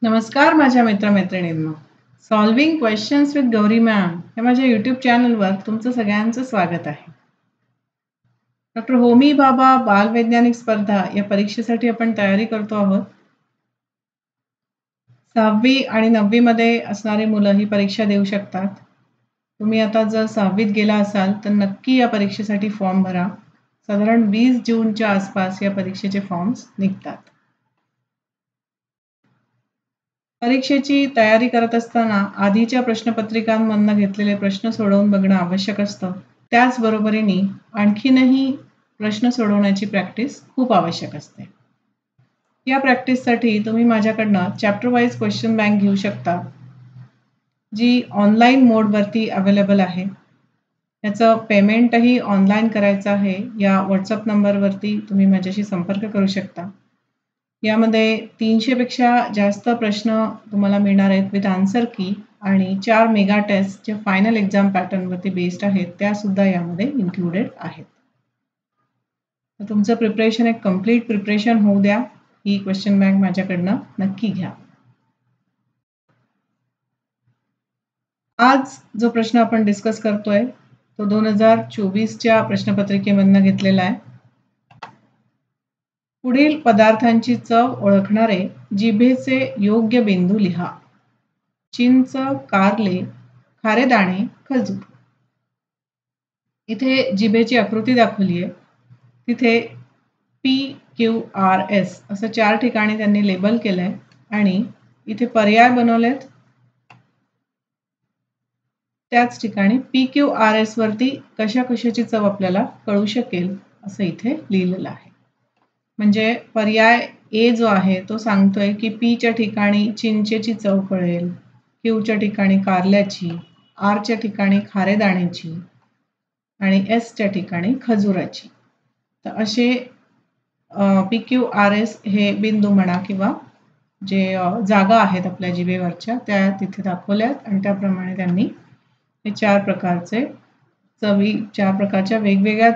नमस्कार माझ्या मित्रमैत्रिणींनो. Solving questions with Gauri ma'am या माझ्या यूट्यूब चॅनलवर तुमचं सगळ्यांचं स्वागत आहे. डॉक्टर होमी भाभा बाल वैज्ञानिक स्पर्धा या परीक्षेसाठी आपण तयारी करतो आहोत. 6वी आणि 9वी मध्ये असणारी मुलं ही परीक्षा देऊ शकतात. तुम्ही आता जर 6वीत गेला असाल तर नक्की या परीक्षेसाठी फॉर्म भरा. साधारण 20 जूनच्या आसपास या परीक्षेचे फॉर्म्स निघतात. परीक्षेची तयारी करत असताना आधीच्या प्रश्नपत्रिकांमधून घेतलेले प्रश्न सोडवून बघणं आवश्यक असतं. त्याचबरोबरीने आणखीनही प्रश्न सोडवण्याची प्रॅक्टिस खूप आवश्यक असते. या प्रॅक्टिससाठी तुम्ही माझ्याकडनं चॅप्टर वाईज क्वेश्चन बँक घेऊ शकता, जी ऑनलाईन मोडवरती अवेलेबल आहे. याचं पेमेंटही ऑनलाईन करायचं आहे. या व्हॉट्सअप नंबरवरती तुम्ही माझ्याशी संपर्क करू शकता. यामध्ये 300 पेक्षा जास्त प्रश्न तुम्हाला मिळणार आहेत विथ आन्सर की आणि 4 मेगा टेस्ट जे फायनल एक्झाम पॅटर्नवरती बेस्ड आहेत त्यासुद्धा यामध्ये इन्क्लुडेड आहेत. तर तुमचं प्रिपरेशन एक कम्प्लीट प्रिपरेशन होऊ द्या. ही क्वेश्चन बँक माझ्याकडनं नक्की घ्या. आज जो प्रश्न आपण डिस्कस करतोय तो 2024च्या प्रश्नपत्रिकेमधनं घेतलेला आहे. पुढील पदार्थांची चव ओळखणारे जिभेचे योग्य बिंदू लिहा. चिंच, कारले, खारे दाणे, खजूर. इथे जिभेची आकृती दाखवली आहे. तिथे PQRS असं 4 ठिकाणी त्यांनी लेबल केलंय आणि इथे पर्याय बनवलेत. त्याच ठिकाणी PQRS वरती कशाची चव आपल्याला कळू शकेल असं इथे लिहिलेलं आहे. म्हणजे पर्याय ए जो आहे तो सांगतोय की पीच्या ठिकाणी चिंचेची चव कळेल, क्यूच्या ठिकाणी कारल्याची, आरच्या ठिकाणी खारे दाण्याची आणि एसच्या ठिकाणी खजुराची. तर असे PQRS हे बिंदू म्हणा किंवा जे जागा आहेत आपल्या जिभेवरच्या त्या तिथे दाखवल्यात आणि त्याप्रमाणे त्यांनी हे 4 प्रकारच्या वेगवेगळ्या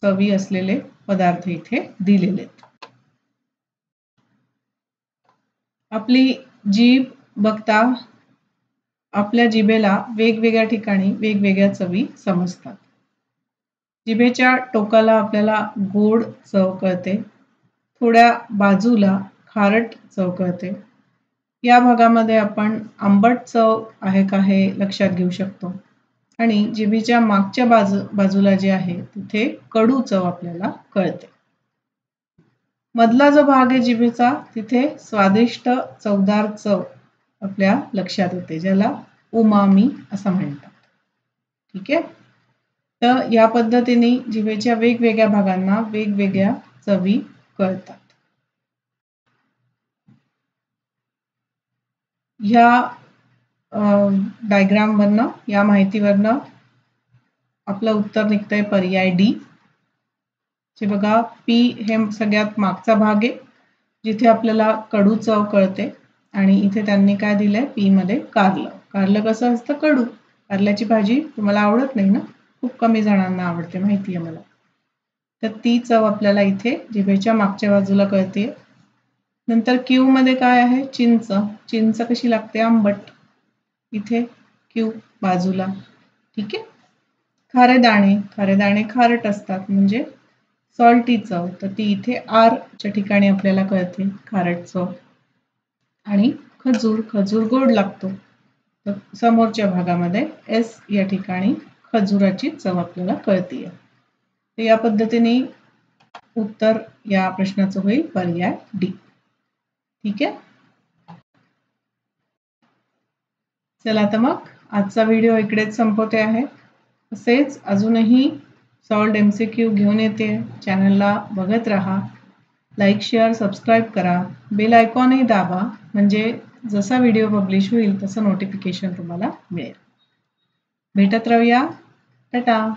चवी असलेले पदार्थ इथे दिलेले आहेत. आपली जीभ बघता आपल्या जिभेला वेगवेगळ्या ठिकाणी वेगवेगळ्या चवी समजतात. जिभेच्या टोकाला आपल्याला गोड चव कळते, थोड्या बाजूला खारट चव कळते. या भागामध्ये आपण आंबट चव आहे का हे लक्षात घेऊ शकतो आणि जिभेच्या मागच्या बाजूला जे आहे तिथे कडू चव आपल्याला कळते. मधला जो भाग आहे जिभेचा तिथे स्वादिष्ट चवदार चव आपल्या लक्षात येते, ज्याला उमामी असं म्हणतात. ठीक आहे. तर या पद्धतीने जिभेच्या वेगवेगळ्या भागांना वेगवेगळ्या चवी कळतात. ह्या डायग्रामवरनं या माहितीवरनं आपलं उत्तर निघतंय पर्याय डी. जे बघा पी हे सगळ्यात मागचा भाग आहे जिथे आपल्याला कडू चव कळते आणि इथे त्यांनी काय दिलंय पी मध्ये कारलं. कारलं कसं असतं? कडू. कारल्याची भाजी तुम्हाला आवडत नाही ना? खूप कमी जणांना आवडते माहिती आहे मला. तर ती चव आपल्याला इथे जिभेच्या मागच्या बाजूला कळते. नंतर क्यू मध्ये काय आहे? चिंच. चिंच कशी लागते? आंबट. इथे क्यू बाजूला. ठीक आहे. खारे दाणे खारट असतात म्हणजे सॉल्टी चव, तर ती इथे आरच्या ठिकाणी आपल्याला कळते खारट चव. आणि खजूर गोड लागतो. तर समोरच्या भागामध्ये एस या ठिकाणी खजुराची चव आपल्याला कळते. तर या पद्धतीने उत्तर या प्रश्नाचं होईल पर्याय डी. ठीक आहे. चला तर मग आजचा व्हिडिओ इकडेच संपवते आहे. तसेच अजूनही सॉल्व्ड MCQ घेऊन येते. चॅनलला बघत राहा. लाईक शेअर सबस्क्राईब करा. बेल आयकॉनही दाबा म्हणजे जसा व्हिडिओ पब्लिश होईल तसं नोटिफिकेशन तुम्हाला मिळेल. भेटत राहूया. टाटा.